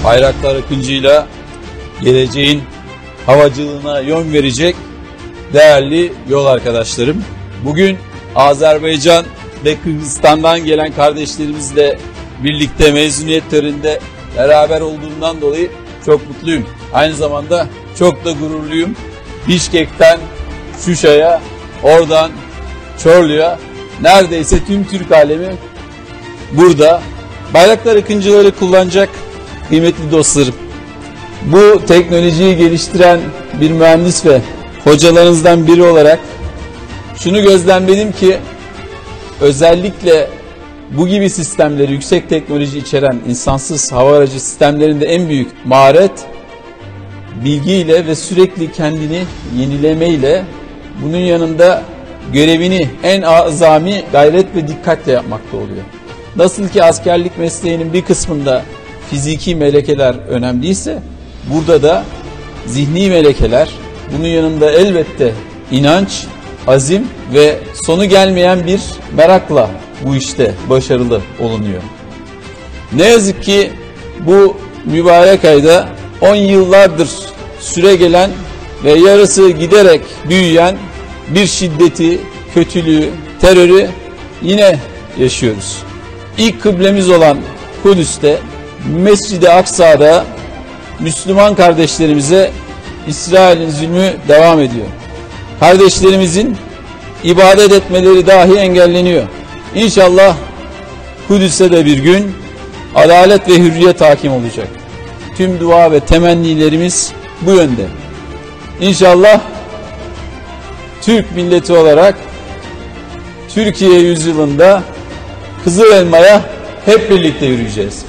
Bayraktar Akıncı'yla geleceğin havacılığına yön verecek değerli yol arkadaşlarım. Bugün Azerbaycan ve Kırgızistan'dan gelen kardeşlerimizle birlikte mezuniyet töreninde beraber olduğumdan dolayı çok mutluyum. Aynı zamanda çok da gururluyum. Bişkek'ten Şuşa'ya, oradan Çorlu'ya neredeyse tüm Türk alemi burada. Bayraktar Akıncıları kullanacak kıymetli dostlarım. Bu teknolojiyi geliştiren bir mühendis ve hocalarınızdan biri olarak şunu gözlemledim ki özellikle bu gibi sistemleri, yüksek teknoloji içeren insansız hava aracı sistemlerinde en büyük maharet bilgiyle ve sürekli kendini yenilemeyle, bunun yanında görevini en azami gayret ve dikkatle yapmakta oluyor. Nasıl ki askerlik mesleğinin bir kısmında fiziki melekeler önemliyse, burada da zihni melekeler, bunun yanında elbette inanç, azim ve sonu gelmeyen bir merakla bu işte başarılı olunuyor. Ne yazık ki bu mübarek ayda 10 yıllardır süre gelen ve yarısı giderek büyüyen bir şiddeti, kötülüğü, terörü yine yaşıyoruz. İlk kıblemiz olan Kudüs'te, Mescid-i Aksa'da Müslüman kardeşlerimize İsrail'in zulmü devam ediyor. Kardeşlerimizin ibadet etmeleri dahi engelleniyor. İnşallah Kudüs'te de bir gün adalet ve hürriyet hakim olacak. Tüm dua ve temennilerimiz bu yönde. İnşallah Türk milleti olarak Türkiye yüzyılında Kızıl Elma'ya hep birlikte yürüyeceğiz.